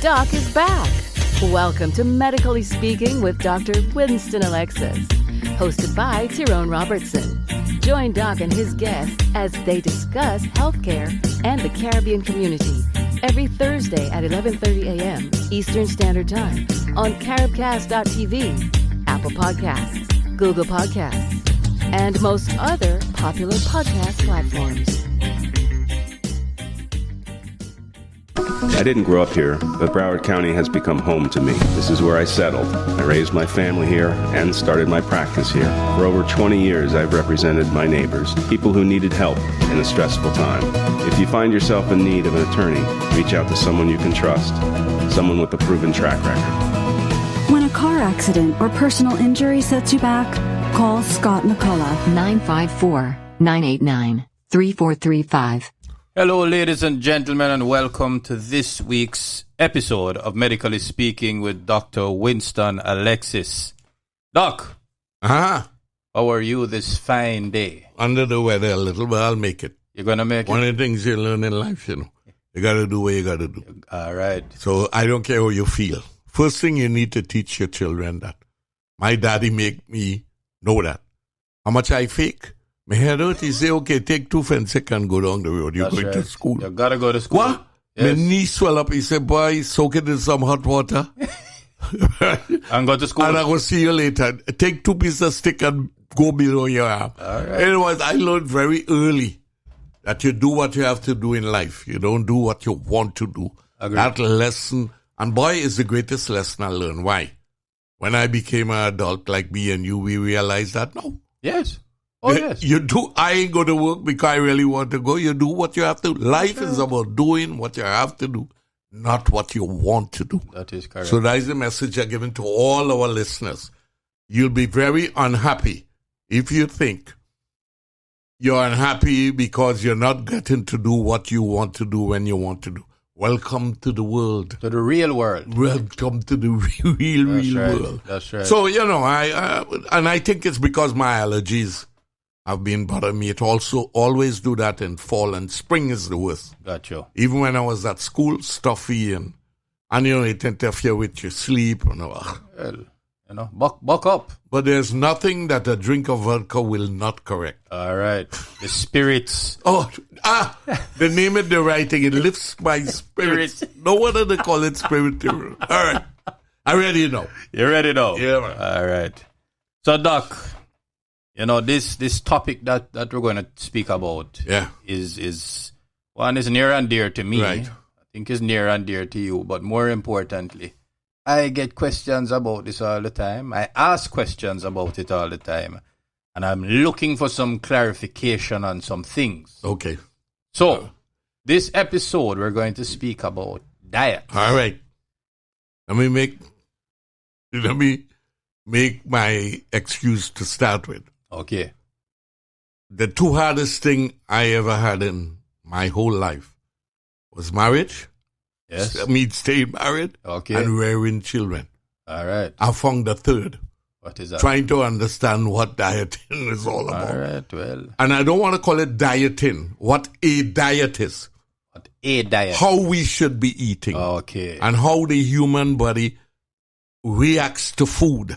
Doc is back. Welcome to Medically Speaking with Dr. Winston Alexis, hosted by Tyrone Robertson. Join Doc and his guests as they discuss healthcare and the Caribbean community every Thursday at 11:30 a.m. Eastern Standard Time on caribcast.tv, Apple Podcasts, Google Podcasts, and most other popular podcast platforms. I didn't grow up here, but Broward County has become home to me. This is where I settled. I raised my family here and started my practice here. For over 20 years, I've represented my neighbors, people who needed help in a stressful time. If you find yourself in need of an attorney, reach out to someone you can trust, someone with a proven track record. When a car accident or personal injury sets you back, call Scott McCullough. 954-989-3435. Hello, ladies and gentlemen, and welcome to this week's episode of Medically Speaking with Dr. Winston Alexis. Doc, how are you this fine day? Under the weather a little, but I'll make it. You're going to make One it? of the things you learn in life, you got to do what you got to do. All right. So I don't care how you feel. First thing you need to teach your children that. My daddy make me know that. How much I fake? My head hurt, he say, okay, take 2 fences and go down the road. You're going to school. You got to go to school. What? Yes. My knee swell up. He said, boy, soak it in some hot water. And go to school. And I will see you later. Take 2 pieces of stick and go below your arm. All right. Anyways, I learned very early that you do what you have to do in life. You don't do what you want to do. Agreed. That lesson, and boy, is the greatest lesson I learned. Why? When I became an adult like me and you, we realized that no. Yes. Oh, yes. You do. I ain't go to work because I really want to go. You do what you have to. Life is about doing what you have to do, not what you want to do. That is correct. So that is the message I'm giving to all our listeners. You'll be very unhappy if you think you're unhappy because you're not getting to do what you want to do when you want to do. Welcome to the world. To the real world. Welcome to the real world. That's right. So, I think it's because my allergies have been bothering me. It also always do that in fall, and spring is the worst. Got you. Even when I was at school, stuffy and it interfere with your sleep. Well, buck up. But there's nothing that a drink of vodka will not correct. All right. The spirits. The name of the writing, it lifts my spirits. No wonder they call it spiritual. All right. I already know. You ready now? Yeah, man. All right. So, Doc, this topic that we're going to speak about is one is near and dear to me. Right. I think it's near and dear to you, but more importantly, I get questions about this all the time. I ask questions about it all the time. And I'm looking for some clarification on some things. Okay. So, this episode, we're going to speak about diet. All right. Let me make my excuse to start with. Okay. The 2 hardest thing I ever had in my whole life was marriage. Yes. I mean, staying married. Okay. And rearing children. All right. I found the third. What is that? Trying to understand what dieting is all about. All right, well. And I don't want to call it dieting. What a diet is. What a diet. How we should be eating. Okay. And how the human body reacts to food.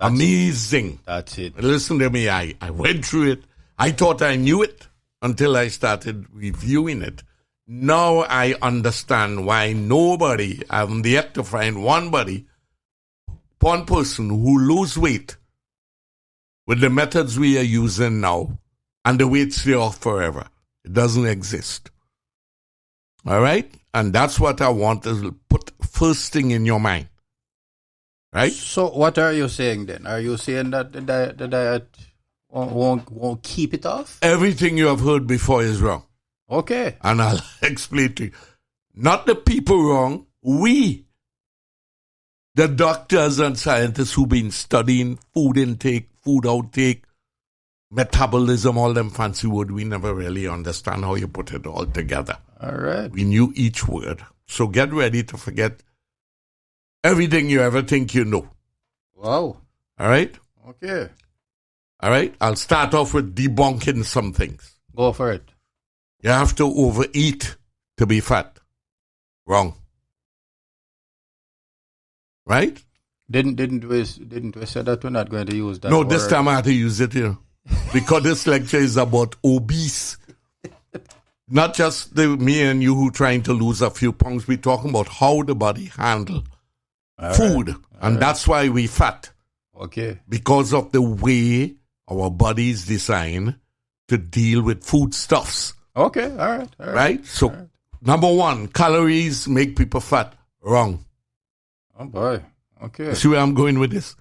Amazing. That's it. Listen to me. I went through it. I thought I knew it until I started reviewing it. Now I understand why nobody, I haven't yet to find one person who lose weight with the methods we are using now and the weight stay off forever. It doesn't exist. All right? And that's what I want to put first thing in your mind. Right? So what are you saying then? Are you saying that the diet won't keep it off? Everything you have heard before is wrong. Okay. And I'll explain to you. Not the people wrong, we, the doctors and scientists who've been studying food intake, food outtake, metabolism, all them fancy words, we never really understand how you put it all together. All right. We knew each word. So get ready to forget everything you ever think you know. Wow. All right? Okay. All right? I'll start off with debunking some things. Go for it. You have to overeat to be fat. Wrong. Right? Didn't we say that we're not going to use that No, word? this time I had to use it, because this lecture is about obese. Not just me and you who trying to lose a few pounds. We're talking about how the body handle food. And that's why we fat. Okay. Because of the way our body is designed to deal with foodstuffs. Okay, all right. Right? So, number one, calories make people fat. Wrong. Oh, boy. Okay. See where I'm going with this?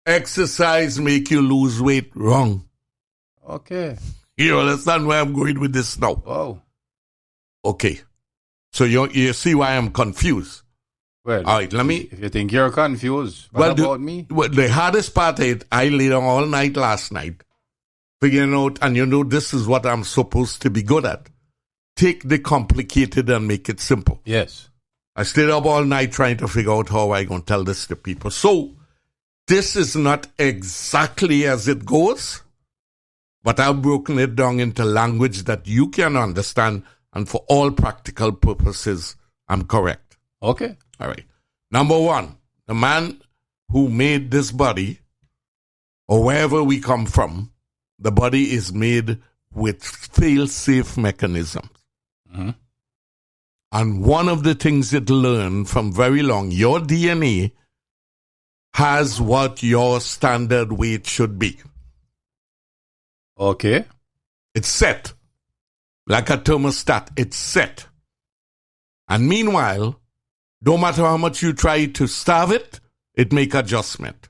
Exercise make you lose weight. Wrong. Okay. You understand where I'm going with this now? Wow. Okay. So you see why I'm confused. Well, all right, let me... If you think you're confused, what about me? Well, the hardest part is I laid on all night last night, figuring out, and this is what I'm supposed to be good at. Take the complicated and make it simple. Yes. I stayed up all night trying to figure out how I going to tell this to people. So, this is not exactly as it goes, but I've broken it down into language that you can understand, and for all practical purposes, I'm correct. Okay. All right. Number one, the man who made this body, or wherever we come from, the body is made with fail-safe mechanisms. Mm-hmm. And one of the things it learned from very long, your DNA has what your standard weight should be. Okay. It's set. Like a thermostat, it's set. And meanwhile, no matter how much you try to starve it, it make adjustment.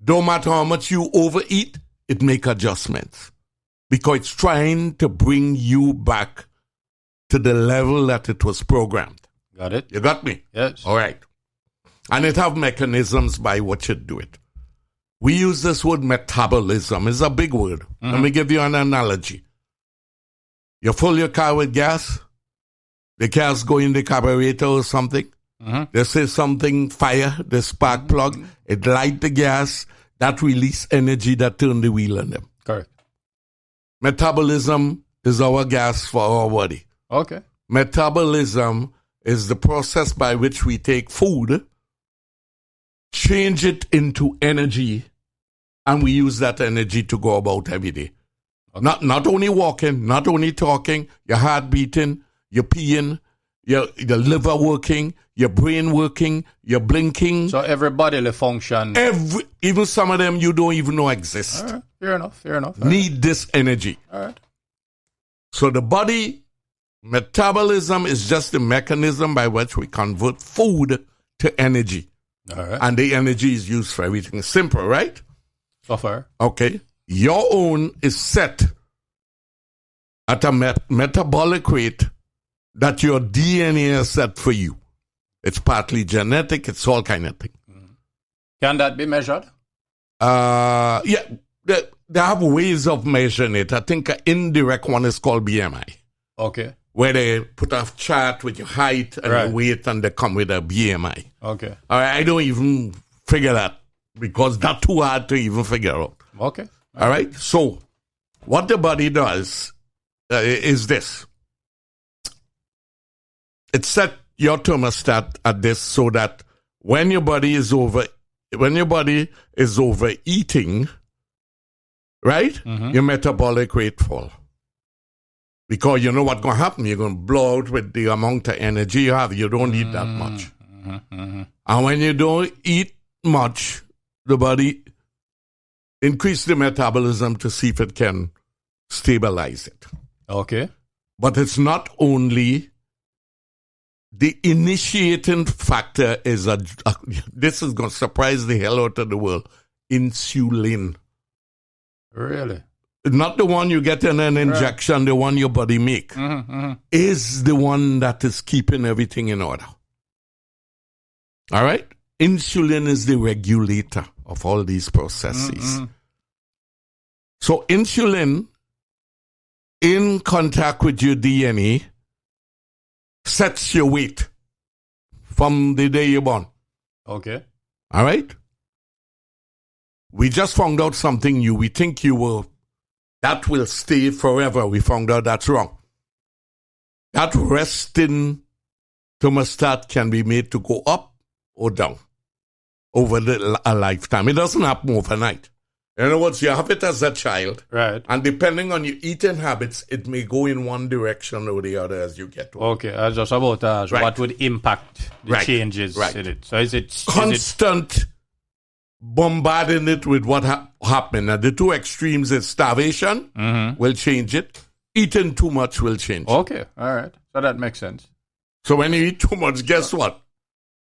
No matter how much you overeat, it make adjustments. Because it's trying to bring you back to the level that it was programmed. Got it? You got me? Yes. All right. And it have mechanisms by which it do it. We use this word metabolism. It's a big word. Mm-hmm. Let me give you an analogy. You fill your car with gas. The gas go in the carburetor or something. Mm-hmm. They say something, fire, the spark plug. It light the gas. That release energy that turn the wheel on them. Correct. Metabolism is our gas for our body. Okay. Metabolism is the process by which we take food, change it into energy, and we use that energy to go about every day. Okay. Not only walking, not only talking, your heart beating, your peeing, your liver working, your brain working, your blinking. So every bodily function. Even some of them you don't even know exist. All right. Fair enough. Need this energy. All right. So the body metabolism is just the mechanism by which we convert food to energy. All right. And the energy is used for everything. Simple, right? So far. Okay. Your own is set at a metabolic rate that your DNA is set for you. It's partly genetic. It's all kind of thing. Can that be measured? Yeah. They have ways of measuring it. I think an indirect one is called BMI. Okay. Where they put a chart with your height and your weight and they come with a BMI. Okay. All right, I don't even figure that because that's too hard to even figure out. Okay. All right. So what the body does is this. It set your thermostat at this so that when your body is overeating, right, your metabolic rate fall. Because you know what's going to happen. You're going to blow out with the amount of energy you have. You don't eat that much. And when you don't eat much, the body increase the metabolism to see if it can stabilize it. Okay. But it's not only the initiating factor is this is going to surprise the hell out of the world. Insulin. Really? Not the one you get in an injection, the one your body make, is the one that is keeping everything in order. All right? Insulin is the regulator of all these processes. So insulin, in contact with your DNA, sets your weight from the day you're born. Okay. All right? We just found out something new. We think that will stay forever. We found out that's wrong. That resting thermostat can be made to go up or down over a lifetime. It doesn't happen overnight. In other words, you have it as a child. Right. And depending on your eating habits, it may go in one direction or the other as you get older. Okay, I was just about to ask what would impact the changes in it. So is it constant bombarding it with what happened? And the two extremes is starvation will change it. Eating too much will change it. Okay, all right. So that makes sense. So when you eat too much, guess what?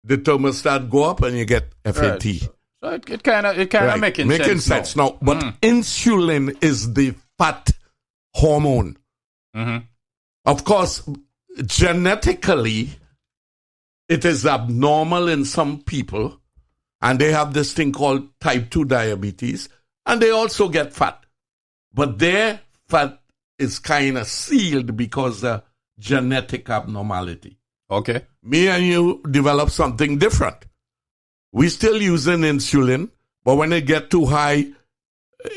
The thermostat go up and you get FAT. Right. So it kind of making sense now. But insulin is the fat hormone. Of course, genetically, it is abnormal in some people, and they have this thing called type 2 diabetes, and they also get fat. But their fat is kind of sealed because of genetic abnormality. Okay. Me and you develop something different. We still using insulin, but when it get too high,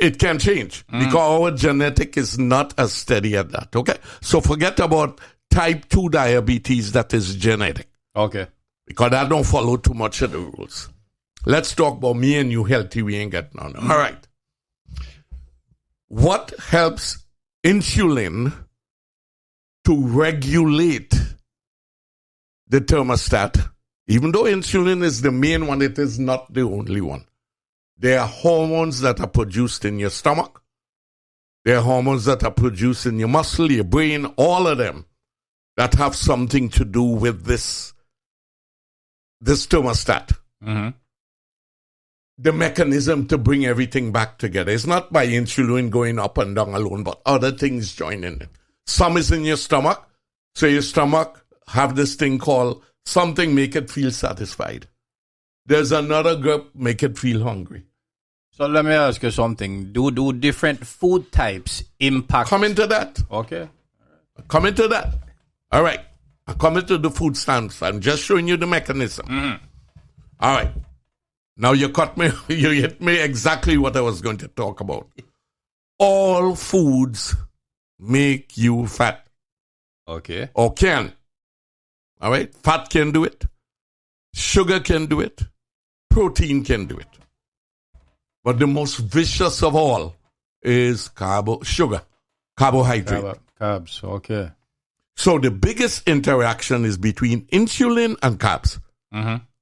it can change because our genetic is not as steady as that. Okay, so forget about type 2 diabetes that is genetic. Okay, because I don't follow too much of the rules. Let's talk about me and you healthy. We ain't got none. All right. What helps insulin to regulate the thermostat? Even though insulin is the main one, it is not the only one. There are hormones that are produced in your stomach. There are hormones that are produced in your muscle, your brain, all of them that have something to do with this thermostat. The mechanism to bring everything back together. It's not by insulin going up and down alone, but other things joining it. Some is in your stomach. So your stomach have this thing called something make it feel satisfied. There's another group make it feel hungry. So let me ask you something. Do different food types impact? Come into that. Okay. Come into that. All right. I come into the food stamps. I'm just showing you the mechanism. All right. Now you cut me. You hit me exactly what I was going to talk about. All foods make you fat. Okay. Or can. All right? Fat can do it. Sugar can do it. Protein can do it. But the most vicious of all is sugar, carbohydrate. Carbs, okay. So the biggest interaction is between insulin and carbs.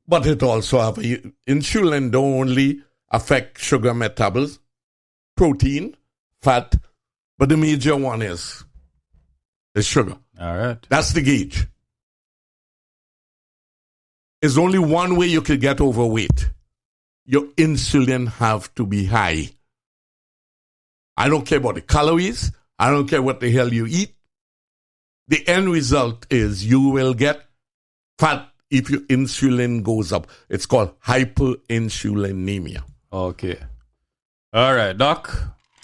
But it also have insulin don't only affect sugar metabolism, protein, fat, but the major one is sugar. All right. That's the gauge. There's only one way you can get overweight. Your insulin have to be high. I don't care about the calories. I don't care what the hell you eat. The end result is you will get fat if your insulin goes up. It's called hyperinsulinemia. Okay. All right, Doc.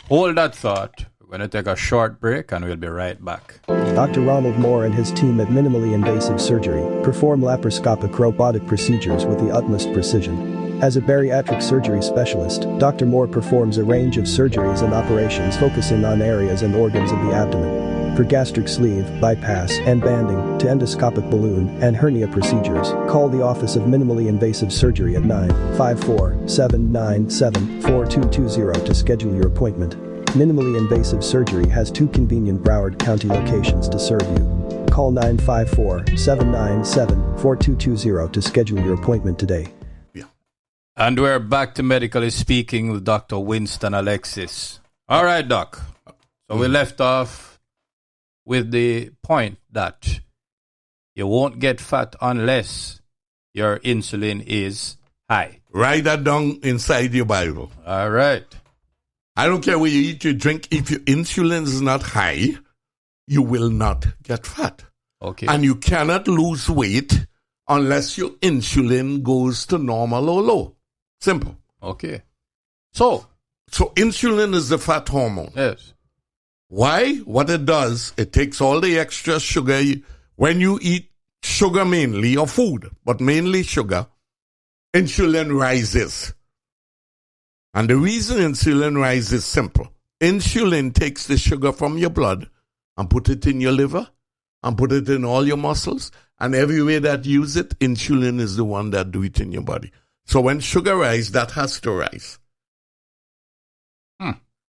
Hold that thought. We're going to take a short break and we'll be right back. Dr. Ronald Moore and his team at Minimally Invasive Surgery perform laparoscopic robotic procedures with the utmost precision. As a bariatric surgery specialist, Dr. Moore performs a range of surgeries and operations focusing on areas and organs of the abdomen. For gastric sleeve, bypass, and banding, to endoscopic balloon and hernia procedures, call the Office of Minimally Invasive Surgery at 954-797-4220 to schedule your appointment. Minimally Invasive Surgery has 2 convenient Broward County locations to serve you. Call 954-797-4220 to schedule your appointment today. And we're back to Medically Speaking with Dr. Winston Alexis. All right, Doc. So we left off with the point that you won't get fat unless your insulin is high. Write that down inside your Bible. All right. I don't care what you eat, you drink. If your insulin is not high, you will not get fat. Okay. And you cannot lose weight unless your insulin goes to normal or low. Simple. Okay. So insulin is the fat hormone. Yes. Why? What it does, it takes all the extra sugar. When you eat sugar mainly, or food, but mainly sugar, insulin rises. And the reason insulin rises is simple. Insulin takes the sugar from your blood and put it in your liver and put it in all your muscles. And everywhere that use it, insulin is the one that do it in your body. So when sugar rise, that has to rise.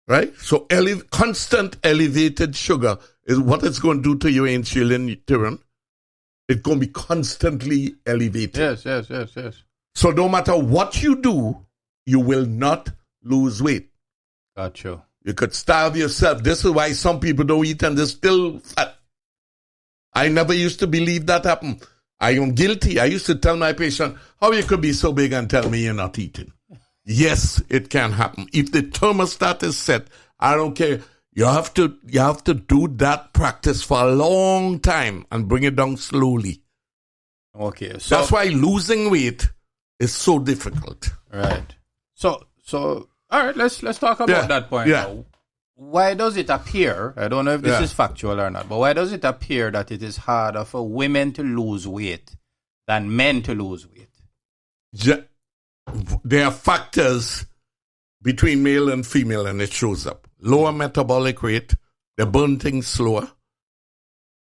Right? So constant elevated sugar is what it's going to do to your insulin, Tyrone. It's going to be constantly elevated. Yes. So no matter what you do, you will not lose weight. Gotcha. You could starve yourself. This is why some people don't eat and they're still fat. I never used to believe that happened. I am guilty. I used to tell my patient, how you could be so big and tell me you're not eating. Yes, it can happen. If the thermostat is set, I don't care. You have to do that practice for a long time and bring it down slowly. Okay. So that's why losing weight is so difficult. Right. So all right, let's talk about that point now. Why does it appear, I don't know if this is factual or not, but why does it appear that it is harder for women to lose weight than men to lose weight? There are factors between male and female, and it shows up. Lower metabolic rate, they burn things slower.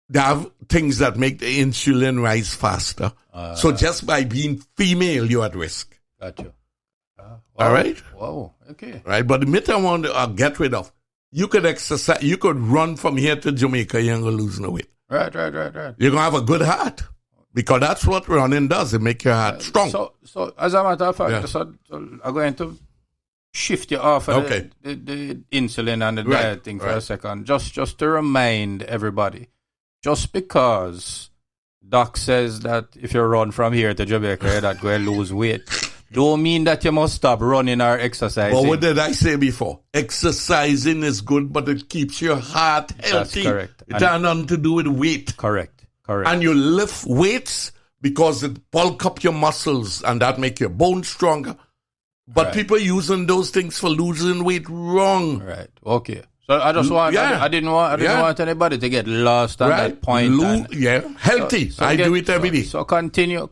They have things that make the insulin rise faster. So just by being female, you're at risk. Gotcha. All right? Wow, okay. Right, but the myth I want to get rid of, you could exercise, you could run from here to Jamaica, you ain't going to lose no weight. Right. You're going to have a good heart. Because that's what running does. It makes your heart strong. So as a matter of fact, so I'm going to shift you off of the insulin and the diet thing for a second. Just to remind everybody, just because Doc says that if you run from here to Jamaica, you're not going to lose weight, don't mean that you must stop running or exercising. But what did I say before? Exercising is good, but it keeps your heart healthy. That's correct. It has nothing to do with weight. Correct. And you lift weights because it bulk up your muscles and that make your bones stronger. But people using those things for losing weight wrong. Right. Okay. So I just want I didn't want anybody to get lost on that point. Healthy. So I do it every day. So continue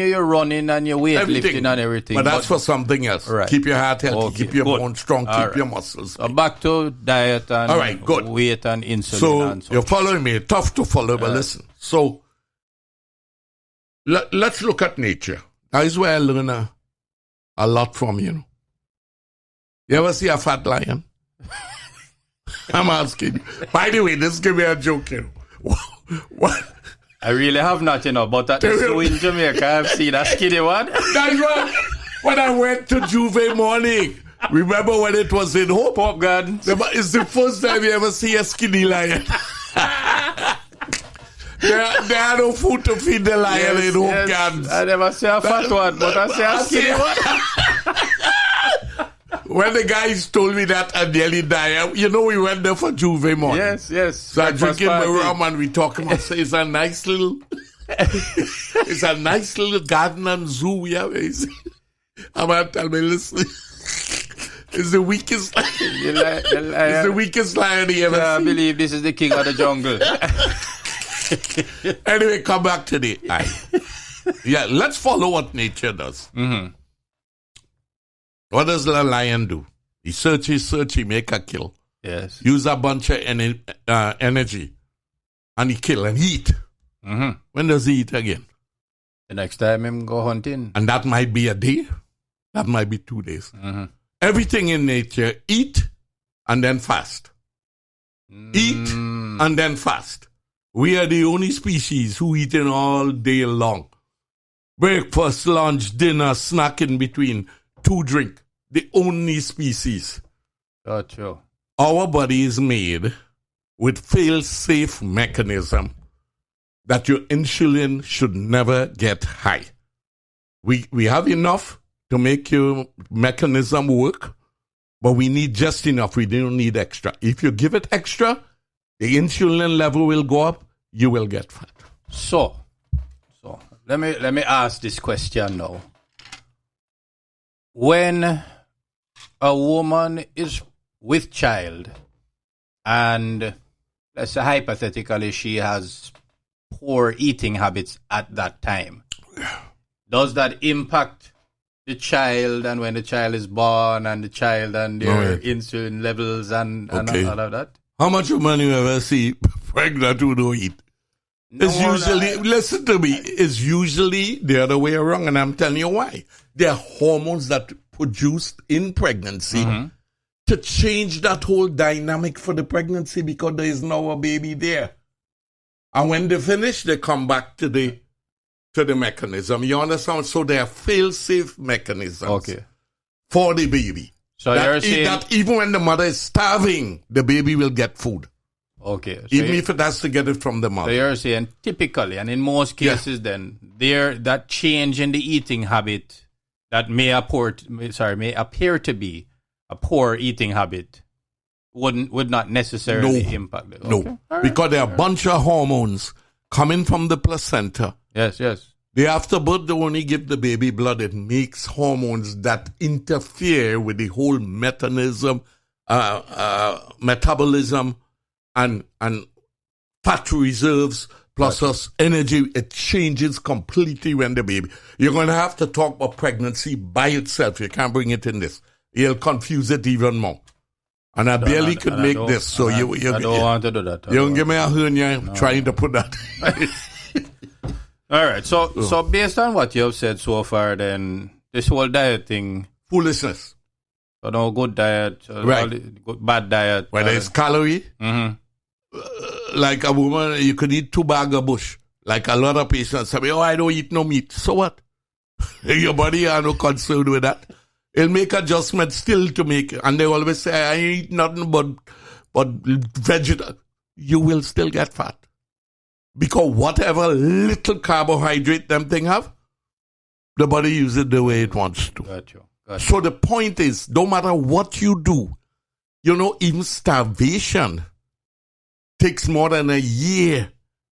your running and your weightlifting and everything. But that's for something else. Right. Keep your heart healthy, keep your bones strong, keep your muscles. So back to diet and weight and insulin. So you're following me. Tough to follow, but listen. So let's look at nature. That is where I learn a lot from, you know. You ever see a fat lion? I'm asking you. By the way, this give me a joke, you know. What? I really have not, you know, but at the zoo in Jamaica, I've seen a skinny one. That's right. When I went to Juve morning, remember when it was in Hope? Hope Garden. It's the first time you ever see a skinny lion. There are no food to feed the lion in Hope Gardens. I never see a fat one, but I see a skinny one. When the guys told me that, I nearly died. You know, we went there for Juve morning. Yes. So I drinking my rum and we talking. I say, it's a nice little garden and zoo we have. I'm going to tell me, listen, it's the weakest lion. It's the weakest lion he ever seen. I believe this is the king of the jungle. Anyway, come back to the eye. Let's follow what nature does. Mm-hmm. What does the lion do? He search, he make a kill. Yes. Use a bunch of energy. And he kill and he eat. Mm-hmm. When does he eat again? The next time him go hunting. And that might be a day. That might be 2 days. Mm-hmm. Everything in nature, eat and then fast. Eat and then fast. We are the only species who eating all day long. Breakfast, lunch, dinner, snack in between. 2 drink. The only species. Gotcha. Our body is made with fail-safe mechanism that your insulin should never get high. We have enough to make your mechanism work, but we need just enough. We don't need extra. If you give it extra, the insulin level will go up, you will get fat. So let me ask this question now. When a woman is with child and let's say hypothetically she has poor eating habits at that time, does that impact the child and when the child is born and the child and their insulin levels and all of that? How much money you ever see pregnant who don't eat? It's usually, listen to me, it's usually the other way around, and I'm telling you why. There are hormones that produced in pregnancy to change that whole dynamic for the pregnancy because there is now a baby there. And when they finish, they come back to the mechanism. You understand? So there are fail-safe mechanisms for the baby. So you're saying that even when the mother is starving, the baby will get food. Okay. So even if it has to get it from the mother. So you're saying typically, and in most cases then, that change in the eating habit that may appear to be a poor eating habit would not necessarily impact it. Okay. No, because there are a bunch of hormones coming from the placenta. Yes. They after birth, they only give the baby blood. It makes hormones that interfere with the whole metabolism, and fat reserves plus us energy. It changes completely when the baby. You're going to have to talk about pregnancy by itself. You can't bring it in this. You'll confuse it even more. And I barely could make this. So I don't want to do that. You don't give me a hernia trying to put that. All right. So based on what you have said so far, then this whole diet thing, foolishness. So no good diet, bad diet. Whether it's calorie, like a woman, you could eat 2 bags of bush. Like a lot of patients say, I don't eat no meat. So what? Your body are no concerned with that. It'll make adjustments still to make it. And they always say, I eat nothing but vegetable. You will still get fat. Because whatever little carbohydrate them thing have, the body uses it the way it wants to. Gotcha. So the point is, no matter what you do, even starvation takes more than a year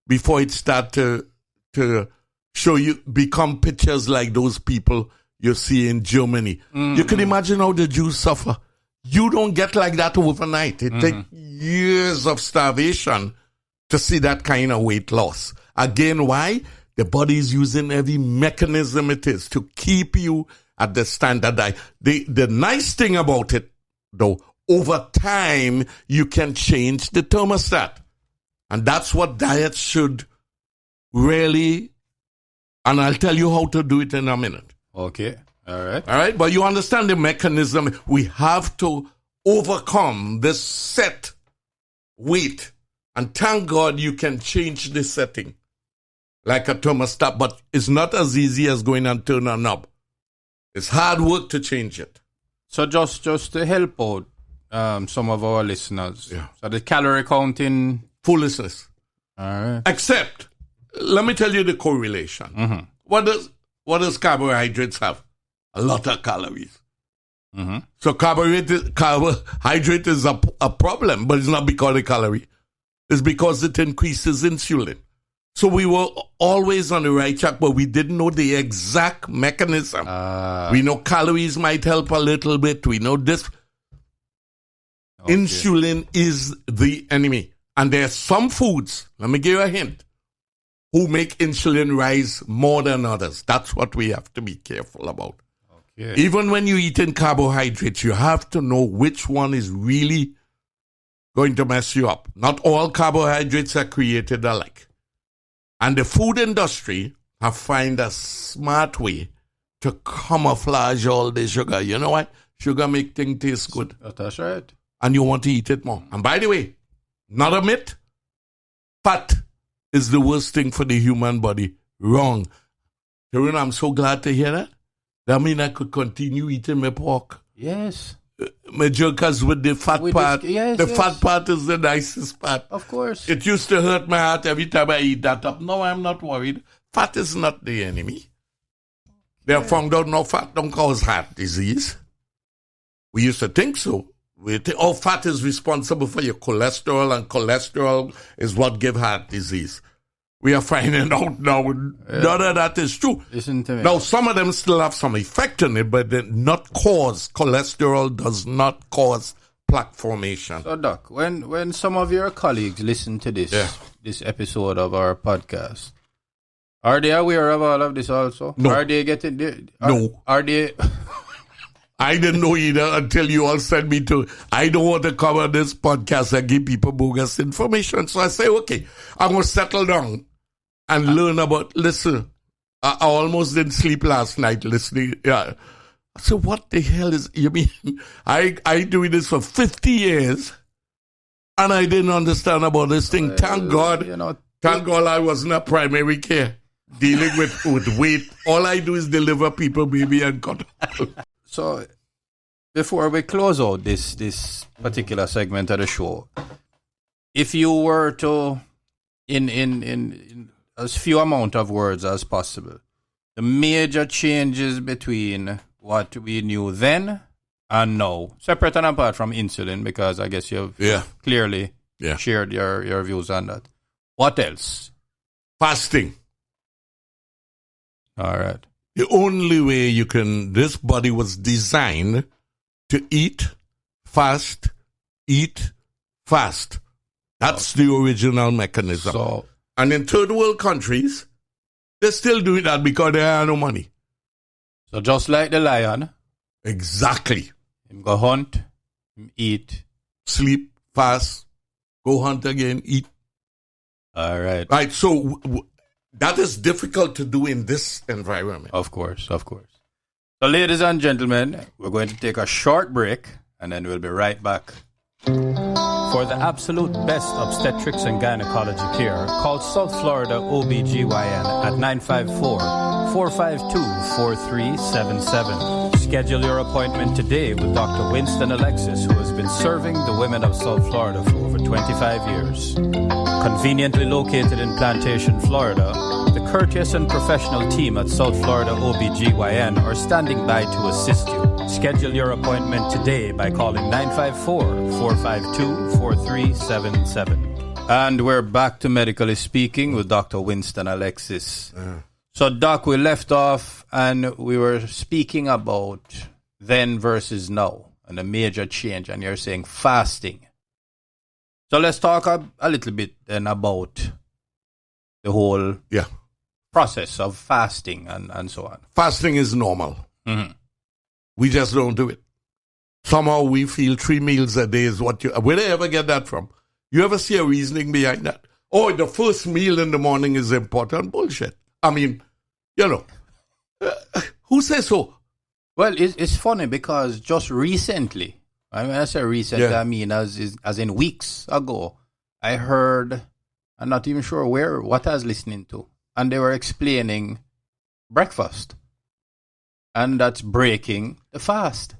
before it starts to show you, become pictures like those people you see in Germany. You can imagine how the Jews suffer. You don't get like that overnight. It takes years of starvation to see that kind of weight loss. Again, why? The body is using every mechanism it is to keep you at the standard diet. The nice thing about it, though, over time, you can change the thermostat. And that's what diets should really, and I'll tell you how to do it in a minute. Okay. All right. But you understand the mechanism. We have to overcome this set weight. And thank God you can change the setting like a thermostat, but it's not as easy as going and turn a knob. It's hard work to change it. So just to help out some of our listeners, so the calorie counting... Foolishness. All right. Except, let me tell you the correlation. What does carbohydrates have? A lot of calories. So carbohydrate is a problem, but it's not because of the calorie. It's because it increases insulin. So we were always on the right track, but we didn't know the exact mechanism. We know calories might help a little bit. We know this. Okay. Insulin is the enemy. And there are some foods, let me give you a hint, who make insulin rise more than others. That's what we have to be careful about. Okay. Even when you're eating carbohydrates, you have to know which one is really going to mess you up. Not all carbohydrates are created alike. And the food industry have found a smart way to camouflage all the sugar. You know what? Sugar make things taste good. That's right. And you want to eat it more. And by the way, not a myth, fat is the worst thing for the human body. Wrong. Tarun, I'm so glad to hear that. That means I could continue eating my pork. Yes. My jerkers with the fat part. The fat part is the nicest part. Of course. It used to hurt my heart every time I eat that up. No, I'm not worried. Fat is not the enemy. They have found out no fat don't cause heart disease. We used to think so. We think, fat is responsible for your cholesterol, and cholesterol is what gives heart disease. We are finding out now none of that is true. Listen to me. Now, some of them still have some effect on it, but they not cause. Cholesterol does not cause plaque formation. So, Doc, when some of your colleagues listen to this episode of our podcast, are they aware of all of this also? No. Are they getting... No. Are they... I didn't know either until you all sent me to... I don't want to cover this podcast and give people bogus information. So I say, okay, I'm going to settle down and learn about, listen, I almost didn't sleep last night listening. Yeah. So what the hell is, you mean, I doing this for 50 years and I didn't understand about this thing. Thank God. Thank God I wasn't a primary care dealing with weight. All I do is deliver people, baby, and cut. So, before we close out this particular segment of the show, if you were to, in as few amount of words as possible, the major changes between what we knew then and now, separate and apart from insulin, because I guess you've clearly shared your views on that. What else? Fasting. All right. The only way you can, this body was designed to eat, fast. That's the original mechanism. So, and in third world countries, they're still doing that because they have no money. So just like the lion. Exactly. Him go hunt, him eat. Sleep, fast, go hunt again, eat. All right. Right, so that is difficult to do in this environment. Of course. So ladies and gentlemen, we're going to take a short break and then we'll be right back. For the absolute best obstetrics and gynecology care, call South Florida OBGYN at 954-452-4377. Schedule your appointment today with Dr. Winston Alexis, who has been serving the women of South Florida for over 25 years. Conveniently located in Plantation, Florida, the courteous and professional team at South Florida OBGYN are standing by to assist you. Schedule your appointment today by calling 954-452-4377. And we're back to Medically Speaking with Dr. Winston Alexis. So, Doc, we left off and we were speaking about then versus now and a major change, and you're saying fasting. So let's talk a little bit then about the whole process of fasting and so on. Fasting is normal. Mm-hmm. We just don't do it. Somehow we feel 3 meals a day is what you... Where do you ever get that from? You ever see a reasoning behind that? Oh, the first meal in the morning is important. Bullshit. I mean, who says so? Well, it's funny because just recently, when I say recently, I mean as in weeks ago, I heard, I'm not even sure what I was listening to, and they were explaining breakfast. And that's breaking the fast.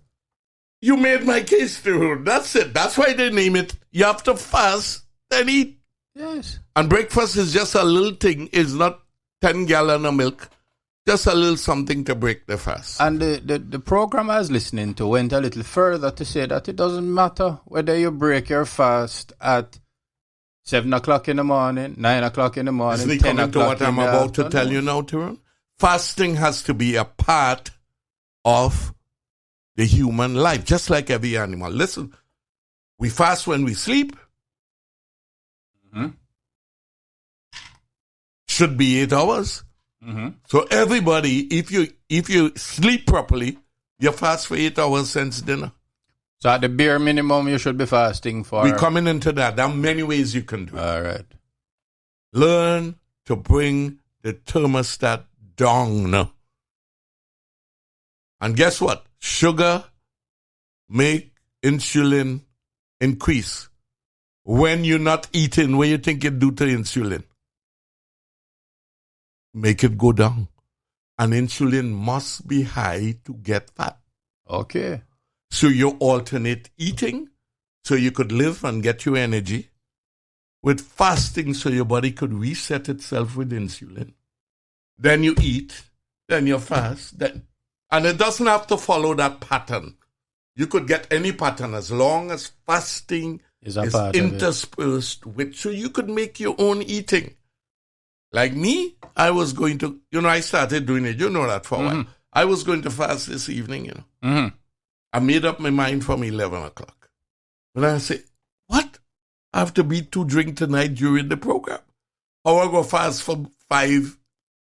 You made my case, dude. That's it. That's why they name it. You have to fast, then eat. Yes. And breakfast is just a little thing. It's not 10 gallons of milk. Just a little something to break the fast. And the program I was listening to went a little further to say that it doesn't matter whether you break your fast at 7 o'clock in the morning, 9 o'clock in the morning, 10 o'clock in the afternoon. Isn't it coming to what I'm about to tell you now, Tyrone? Fasting has to be a part of the human life, just like every animal. Listen, we fast when we sleep. Mm-hmm. Should be 8 hours. Mm-hmm. So everybody, if you sleep properly, you fast for 8 hours since dinner. So at the bare minimum, you should be fasting for... We're coming into that. There are many ways you can do it. All right. Learn to bring the thermostat down. And guess what? Sugar make insulin increase. When you're not eating, what do you think it do to insulin? Make it go down. And insulin must be high to get fat. Okay. So you alternate eating so you could live and get your energy, with fasting so your body could reset itself with insulin. Then you eat, then you fast, and it doesn't have to follow that pattern. You could get any pattern as long as fasting is interspersed with, so you could make your own eating. Like me, I was going to, I started doing it, that for a while. I was going to fast this evening, Mm-hmm. I made up my mind from 11 o'clock. And I say, what? I have to beat 2 drinks tonight during the program. Or I go fast for 5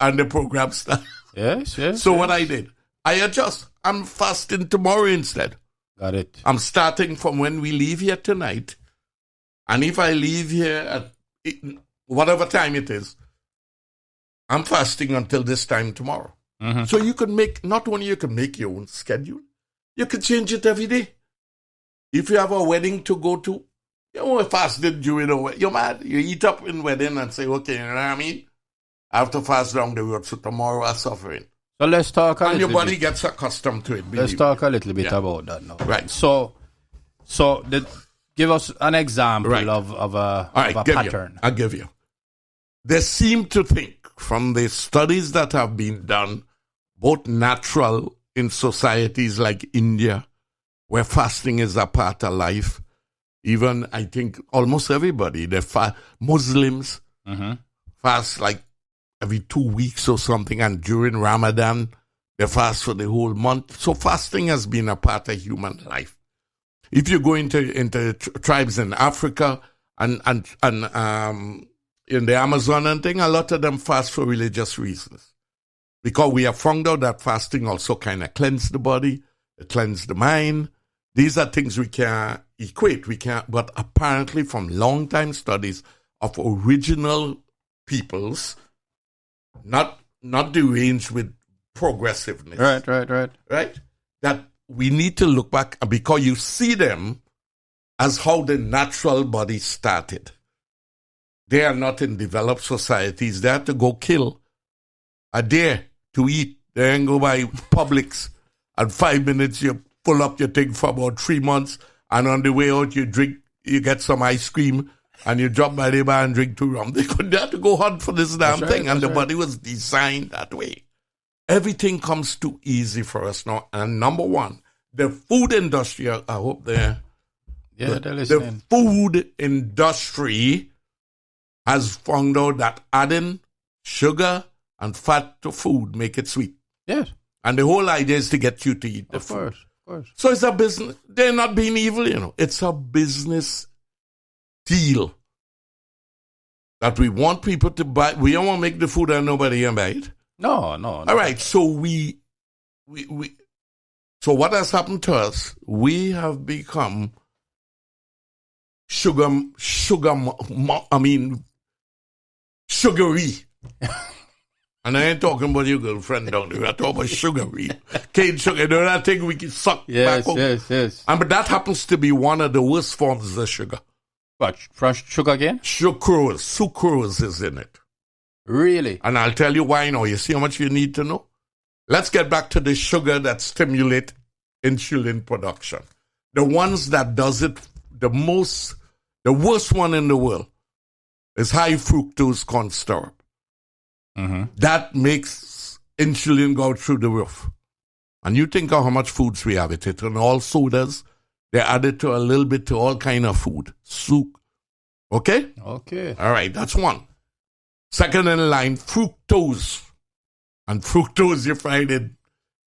and the program starts. Yes. So what I did, I adjust. I'm fasting tomorrow instead. Got it. I'm starting from when we leave here tonight. And if I leave here at whatever time it is, I'm fasting until this time tomorrow. Mm-hmm. So you can not only you can make your own schedule, you can change it every day. If you have a wedding to go to, you know, fasted during a wedding, you're mad. You eat up in wedding and say, okay, you know what I mean? I have to fast down the road, so tomorrow I'm suffering. So let's talk a And your little body bit. gets accustomed to it. Let's talk a little bit about that now. Right. So give us an example Right. of a Give pattern. I'll give you. They seem to think from the studies that have been done, both natural in societies like India, where fasting is a part of life. Even, I think, almost everybody, Muslims fast like every 2 weeks or something, and during Ramadan, they fast for the whole month. So fasting has been a part of human life. If you go into tribes in Africa and in the Amazon and thing, a lot of them fast for religious reasons. Because we have found out that fasting also kind of cleanses the body, it cleanses the mind. These are things we can't equate. But apparently from long-time studies of original peoples, not deranged with progressiveness. Right? That we need to look back, because you see them as how the natural body started. They are not in developed societies. They have to go kill a deer to eat. They ain't go by Publix, and 5 minutes you pull up your thing for about 3 months, and on the way out you get some ice cream, and you drop by the bar and drink 2 rum. They have to go hunt for this damn thing, and the body was designed that way. Everything comes too easy for us now. And number one, the food industry, I hope they're listening. The food industry has found out that adding sugar and fat to food make it sweet. Yes. And the whole idea is to get you to eat the food. Of course. So it's a business. They're not being evil, you know. It's a business deal that we want people to buy. We don't want to make the food and nobody can buy it. No. All right, so so what has happened to us? We have become sugary. And I ain't talking about your girlfriend down there. I'm talking about sugary. Cane sugar, you know that thing we can suck back up. Yes. But that happens to be one of the worst forms of sugar. What, fresh sugar again? Sucrose is in it. Really? And I'll tell you why now. You see how much you need to know? Let's get back to the sugar that stimulate insulin production. The ones that does it the worst one in the world is high fructose corn syrup. Mm-hmm. That makes insulin go through the roof. And you think of how much foods we have it in all sodas. They add it to a little bit to all kind of food. Soup. Okay? Okay. All right, that's one. Second in line, fructose. And fructose, you find it,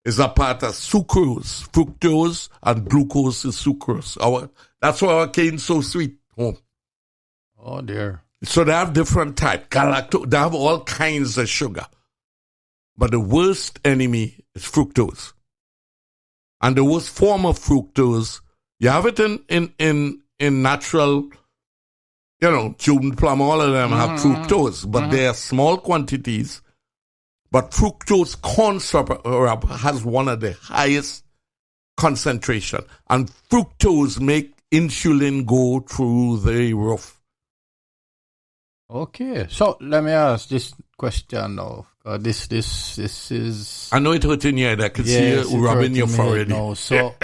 is a part of sucrose. Fructose and glucose is sucrose. That's why our cane's so sweet. Oh, dear. So they have different types. Galactose, they have all kinds of sugar. But the worst enemy is fructose. And the worst form of fructose, you have it in natural, you know, chewing plum, all of them have fructose, but they are small quantities. But fructose corn syrup has one of the highest concentration. And fructose make insulin go through the roof. Okay. So let me ask this question now. This is... I know it hurt in your head. I can see you rubbing your forehead. No, so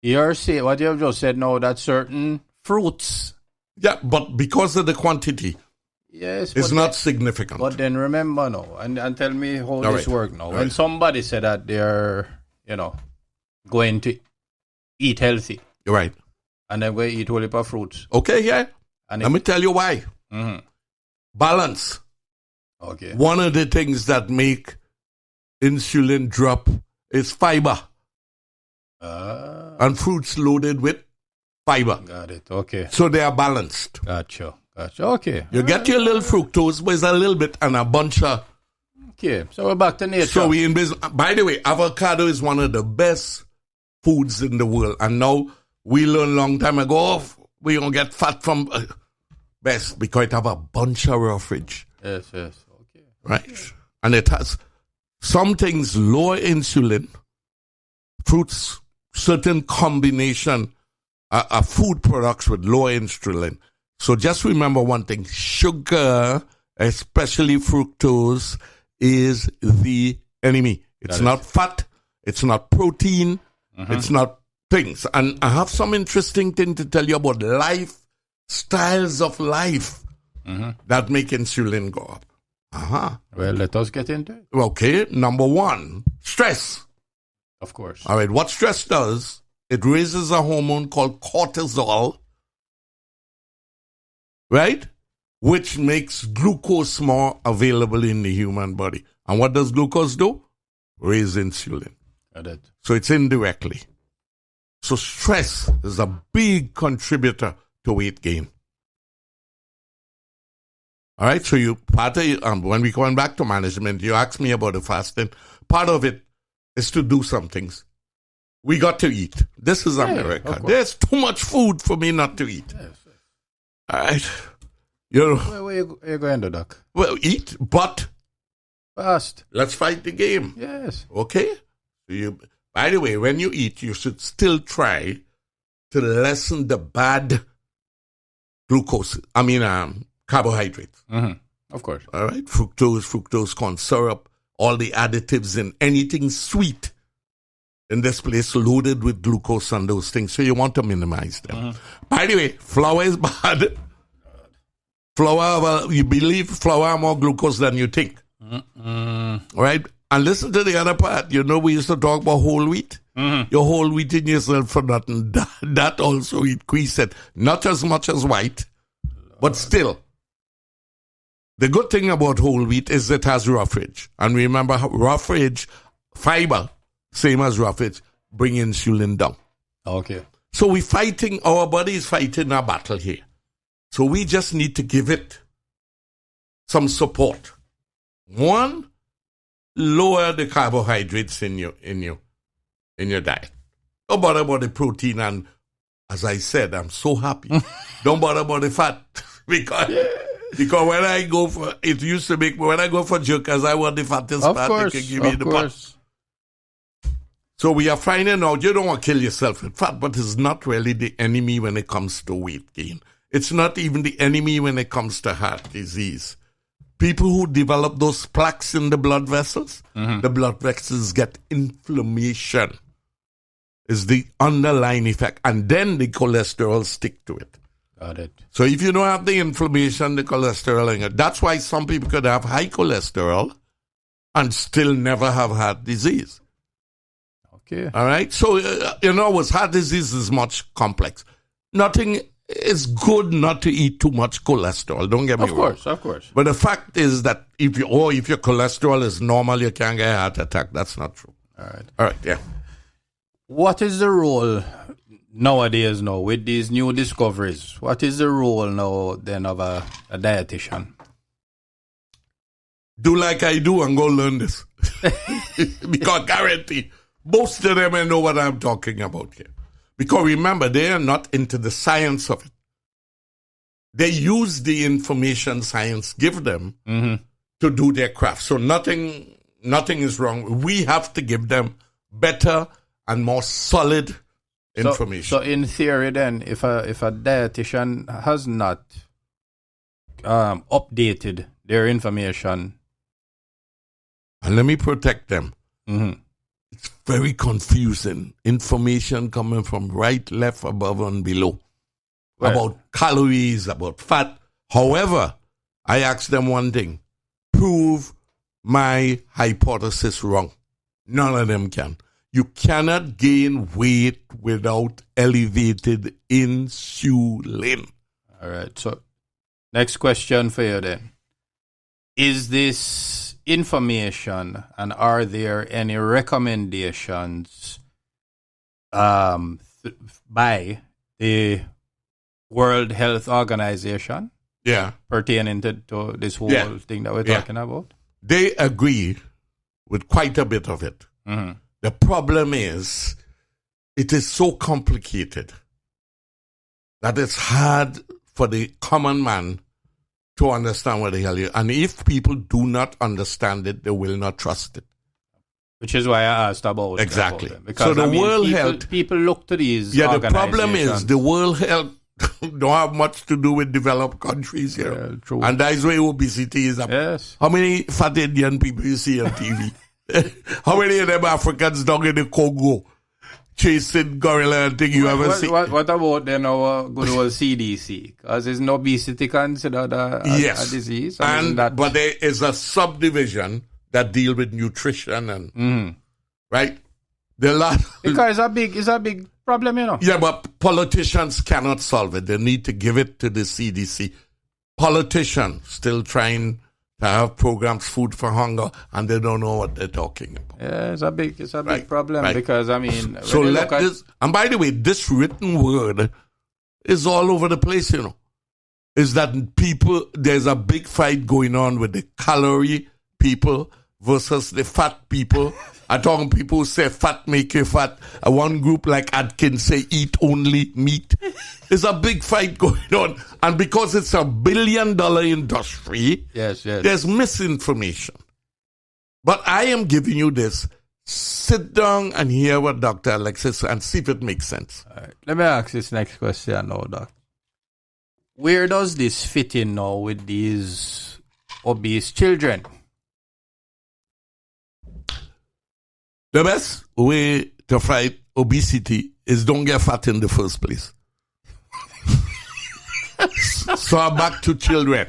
you're saying, what you have just said now, that certain fruits... Yeah, but because of the quantity... Yes, it's not significant. But then remember now, and tell me how all this right. works now. All When right. somebody said that they're, going to eat healthy, Right. and they're going to eat a whole heap of fruits. Okay, yeah. And Let me tell you why. Mm-hmm. Balance. Okay. One of the things that make insulin drop is fiber. And fruits loaded with fiber. Got it. Okay. So they are balanced. Gotcha. Okay. You get your little fructose, but it's a little bit and a bunch of... Okay. So we're back to nature. So we in business. By the way, avocado is one of the best foods in the world. And now we learned a long time ago, we don't get fat from... best, because it have a bunch of roughage. Yes. Okay. Right. And it has some things lower insulin, fruits, certain combination of food products with lower insulin. So just remember one thing, sugar, especially fructose, is the enemy. It's not fat, it's not protein, it's not things. And I have some interesting thing to tell you about styles of life that make insulin go up. Well, let us get into it. Okay, number one, stress. Of course. All right, what stress does, it raises a hormone called cortisol, right? Which makes glucose more available in the human body. And what does glucose do? Raise insulin. Got it. So it's indirectly. So stress is a big contributor to weight gain. All right, so when we come back to management, you asked me about the fasting. Part of it is to do some things. We got to eat. This is America. There's too much food for me not to eat. Yes. All right. Where you going to, Doc? Well, eat, but fast. Let's fight the game. Yes. Okay? By the way, when you eat, you should still try to lessen the bad carbohydrates. Of course. All right? Fructose, corn syrup, all the additives in anything sweet in this place loaded with glucose and those things. So you want to minimize them. By the way, flour is bad. You believe flour are more glucose than you think. Right? And listen to the other part. We used to talk about whole wheat. You're whole wheating yourself for nothing. That also increased it. Not as much as white, but still. The good thing about whole wheat is it has roughage. And remember, roughage, fiber, same as roughage, bring insulin down. Okay. So our body is fighting a battle here. So we just need to give it some support. One, lower the carbohydrates in your diet. Don't bother about the protein, and as I said, I'm so happy. Don't bother about the fat because when I go for when I go for jerkers, I want the fattest fat. They can give me the butt. So we are finding out you don't want to kill yourself with fat, but it's not really the enemy when it comes to weight gain. It's not even the enemy when it comes to heart disease. People who develop those plaques in the blood vessels, the blood vessels get inflammation. Is the underlying effect. And then the cholesterol stick to it. Got it. So if you don't have the inflammation, the cholesterol, that's why some people could have high cholesterol and still never have heart disease. Okay. All right? So, with heart disease is much complex. It's good not to eat too much cholesterol. Don't get me wrong. Of course. But the fact is that if your cholesterol is normal, you can't get a heart attack. That's not true. All right, yeah. What is the role nowadays with these new discoveries? What is the role now then of a dietitian? Do like I do and go learn this. Because guarantee, most of them know what I'm talking about here. Because remember, they are not into the science of it. They use the information science give them to do their craft. So nothing is wrong. We have to give them better and more solid information. So in theory then, if a dietitian has not updated their information. And let me protect them. It's very confusing. Information coming from right, left, above, and below. About calories, about fat. However, I ask them one thing. Prove my hypothesis wrong. None of them can. You cannot gain weight without elevated insulin. All right. So, next question for you then. Is this information and are there any recommendations by the World Health Organization pertaining to this whole thing that we're talking about? They agree with quite a bit of it. The problem is, it is so complicated that it's hard for the common man to understand what the hell you. And if people do not understand it, they will not trust it. Which is why I asked about exactly. About because, so the World Health people look to these. Yeah, the problem is the World Health don't have much to do with developed countries here. Yeah, true. And that's why obesity is up. Yes. How many fat Indian people you see on TV? How many of them Africans down in the Congo chasing gorilla and thing you ever see? What about then our good old CDC? Because isn't obesity considered a disease? But there is a subdivision that deal with nutrition and right. Because it's a big problem, you know. Yeah, but politicians cannot solve it. They need to give it to the CDC. Politicians still trying to have programs, food for hunger, and they don't know what they're talking about. Yeah, it's a big problem because I mean. So let this. And by the way, this written word is all over the place. You know, is that there's a big fight going on with the calorie people versus the fat people. I'm talking people who say fat make you fat. One group like Atkins say eat only meat. There's a big fight going on. And because it's $1 billion industry, there's misinformation. But I am giving you this. Sit down and hear what Dr. Alexis and see if it makes sense. All right. Let me ask this next question now, Doc. Where does this fit in now with these obese children? The best way to fight obesity is don't get fat in the first place. So I'm back to children.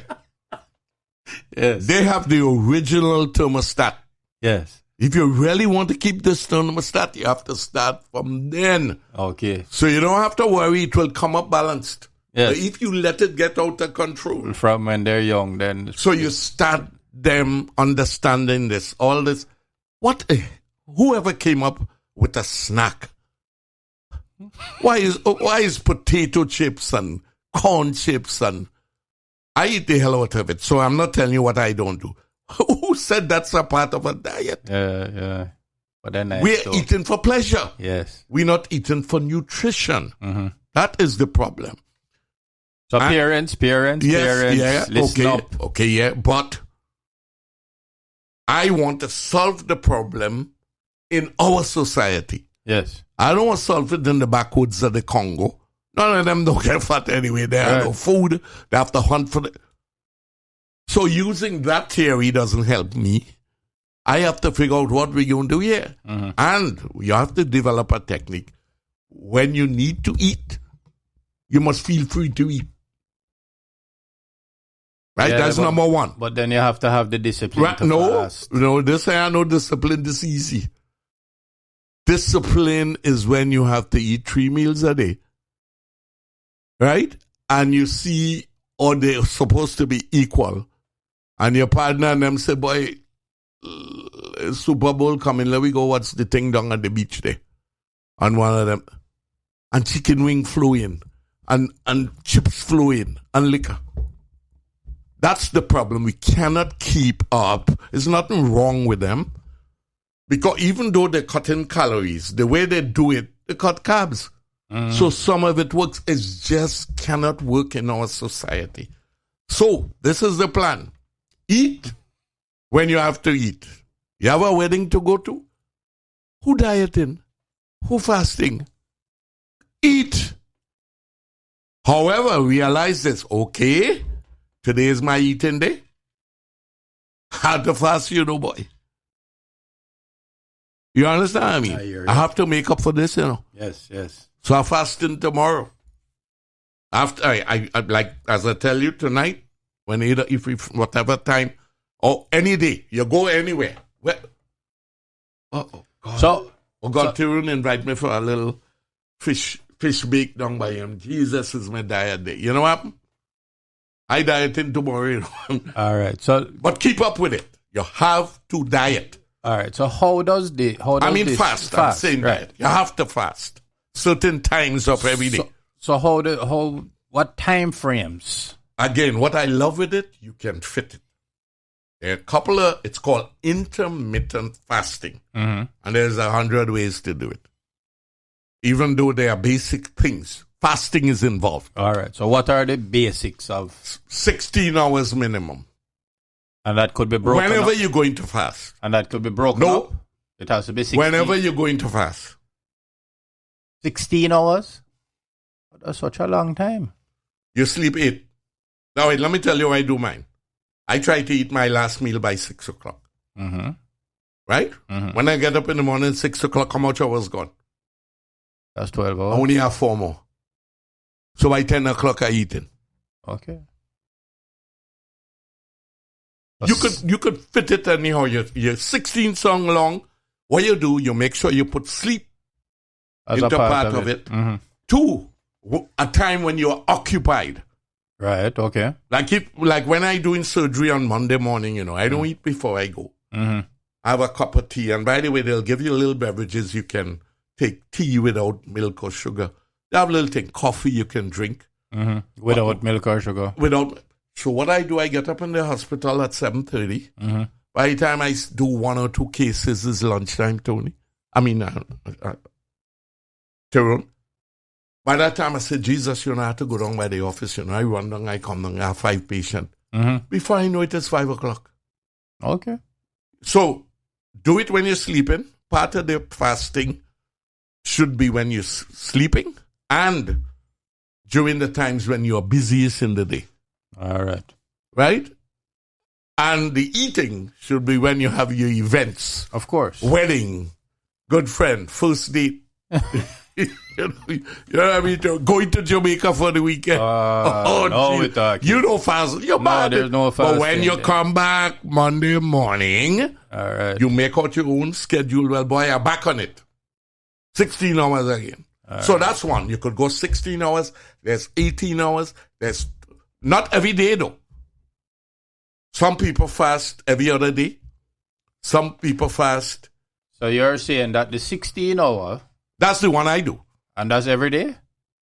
Yes. They have the original thermostat. Yes. If you really want to keep this thermostat, you have to start from then. Okay. So you don't have to worry, it will come up balanced. Yes. But if you let it get out of control. From when they're young, then. So you start them understanding this, all this. Whoever came up with a snack? Why is potato chips and corn chips and I eat the hell out of it. So I'm not telling you what I don't do. Who said that's a part of a diet? Yeah. But then we're eating for pleasure. Yes. We're not eating for nutrition. Mm-hmm. That is the problem. So parents, listen up. Okay, yeah. But I want to solve the problem in our society. Yes. I don't want to solve it in the backwoods of the Congo. None of them don't get fat anyway. They have no food. They have to hunt for it. So using that theory doesn't help me. I have to figure out what we're going to do here. Mm-hmm. And you have to develop a technique. When you need to eat, you must feel free to eat. Right? Yeah, that's number one. But then you have to have the discipline to fast. No, this I know discipline, this is easy. Discipline is when you have to eat 3 meals a day. Right? And you see, or they're supposed to be equal. And your partner and them say, boy, Super Bowl coming, let we go watch the thing down at the beach there. And one of them. And chicken wing flowing. And chips flowing. And liquor. That's the problem. We cannot keep up. There's nothing wrong with them. Because even though they're cutting calories, the way they do it, they cut carbs. So some of it works. It just cannot work in our society. So this is the plan. Eat when you have to eat. You have a wedding to go to? Who dieting? Who fasting? Eat. However, realize this. Okay, today is my eating day. How to fast, boy. You understand what I mean? I have to make up for this, Yes. So I'm fasting tomorrow. After I like as I tell you tonight, whatever time or any day, you go anywhere. God. So Tyrone invite me for a little fish bake down by him. Jesus is my diet day. You know what? I dieting tomorrow. All right. So but keep up with it. You have to diet. All right. So how does fast. I'm saying right. Diet. You have to fast certain times of every day. So what time frames? Again, what I love with it, you can fit it. There are a couple of, it's called intermittent fasting. Mm-hmm. And there's 100 ways to do it. Even though they are basic things. fasting is involved. All right. So what are the basics of... 16 hours minimum. And that could be broken Whenever up? you're going to fast. And that could be broken No. up? It has to be 16? Whenever you're going to fast. 16 hours? That's such a long time. You sleep 8. Now wait, let me tell you how I do mine. I try to eat my last meal by 6 o'clock. Mm-hmm. Right? Mm-hmm. When I get up in the morning, 6 o'clock, how much hours gone? That's 12 I hours. only have 4 more. So by 10 o'clock I eating. Okay. You could fit it anyhow. You're 16 song long. What you do, you make sure you put sleep As into a part of it. Mm-hmm. 2, a time when you're occupied. Right, okay. Like when I doing surgery on Monday morning, I don't eat before I go. Mm-hmm. I have a cup of tea. And by the way, they'll give you little beverages. You can take tea without milk or sugar. They have a little thing, coffee you can drink. Mm-hmm. Without milk or sugar. So what I do, I get up in the hospital at 7:30. Mm-hmm. By the time I do 1 or 2 cases, it's lunchtime, Tony. Tyrone. By that time, I said, Jesus, I have to go down by the office. I run down, I come down, I have 5 patients. Mm-hmm. Before I know it, it's 5 o'clock. Okay. So, do it when you're sleeping. Part of the fasting should be when you're sleeping and during the times when you're busiest in the day. All right. Right? And the eating should be when you have your events. Of course. Wedding, good friend, first date. You know what I mean? Going to Jamaica for the weekend. You don't fast. You're mad. There's no fasting. But when you come back Monday morning, all right, you make out your own schedule. Well, boy, you're back on it. 16 hours again. So that's one. You could go 16 hours. There's 18 hours. There's not every day, though. Some people fast every other day. Some people fast. So you're saying that the 16 hour... That's the one I do. And that's every day?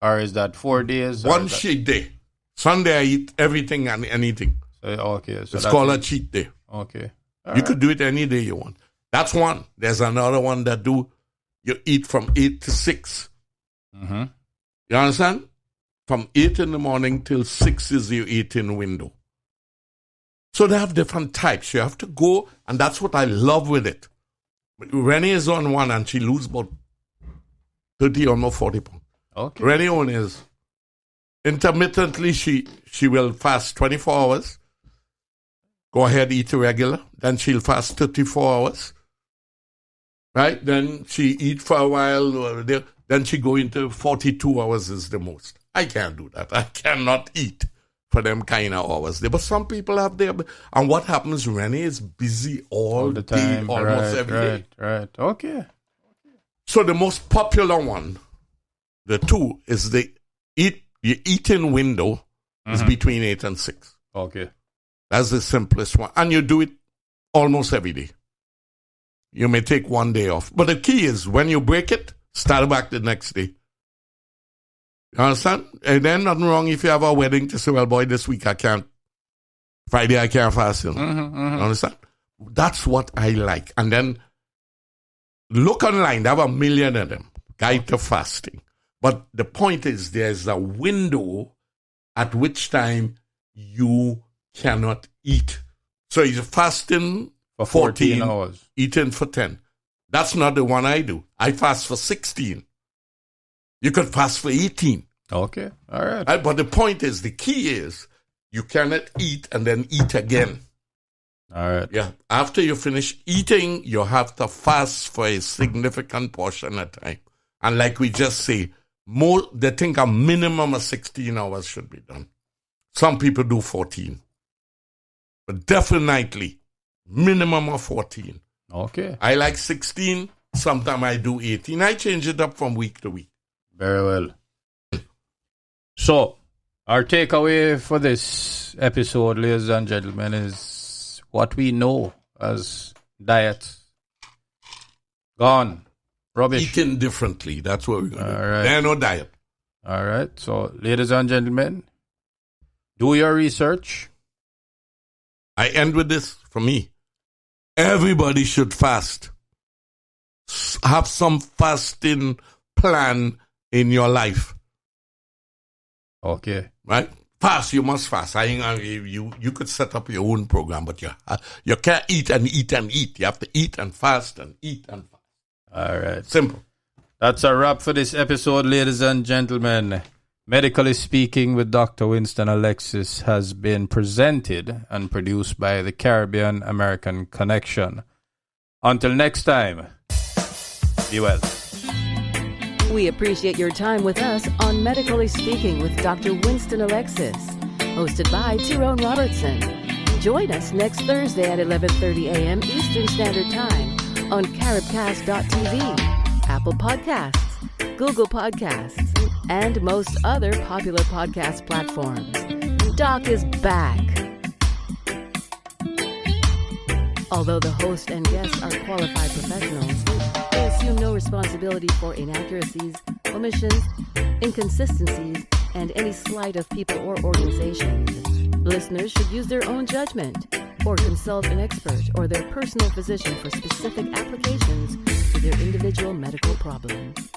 Or is that 4 days? One cheat day. Sunday I eat everything and anything. Okay. So it's called a cheat day. Okay. You could do it any day you want. That's one. There's another one that you eat from 8 to 6. Mm-hmm. You understand? From 8 in the morning till 6 is your eating window. So they have different types. You have to go, and that's what I love with it. Renee is on one, and she loses about 30, almost 40 pounds. Okay. Renee on is intermittently, she will fast 24 hours. Go ahead, eat regular. Then she'll fast 34 hours. Right? Then she eat for a while. Then she go into 42 hours is the most. I can't do that. I cannot eat for them kind of hours. But some people have their... And what happens, Renee is busy all the day, time. almost every day. Right. Okay. So the most popular one, the 2, is the eating window is between 8 and 6. Okay. That's the simplest one. And you do it almost every day. You may take 1 day off. But the key is when you break it, start back the next day. You understand? And then nothing wrong if you have a wedding to say, well, boy, this week I can't. Friday I can't fast. You understand? That's what I like. And then look online. They have 1 million of them. Guide to fasting. But the point is there's a window at which time you cannot eat. So you're fasting for 14 hours. Eating for 10. That's not the one I do. I fast for 16. You could fast for 18. Okay. All right. But the point is, the key is, you cannot eat and then eat again. All right. Yeah. After you finish eating, you have to fast for a significant portion of time. And like we just say, they think a minimum of 16 hours should be done. Some people do 14. But definitely, minimum of 14. Okay. I like 16. Sometimes I do 18. I change it up from week to week. Very well. So, our takeaway for this episode, ladies and gentlemen, is what we know as diet. Gone. Rubbish. Eating differently. That's what we're going to do. Right. There's no diet. All right. So, ladies and gentlemen, do your research. I end with this for me. Everybody should fast. Have some fasting plan in your life. Okay. Right? Fast, you must fast. You could set up your own program, but you can't eat and eat and eat. You have to eat and fast and eat and fast. All right. Simple. That's a wrap for this episode, ladies and gentlemen. Medically Speaking with Dr. Winston Alexis has been presented and produced by the Caribbean American Connection. Until next time, be well. We appreciate your time with us on Medically Speaking with Dr. Winston Alexis, hosted by Tyrone Robertson. Join us next Thursday at 11:30 a.m. Eastern Standard Time on caribcast.tv, Apple Podcasts, Google Podcasts, and most other popular podcast platforms. Doc is back. Although the host and guests are qualified professionals, they assume no responsibility for inaccuracies, omissions, inconsistencies, and any slight of people or organizations. Listeners should use their own judgment or consult an expert or their personal physician for specific applications to their individual medical problems.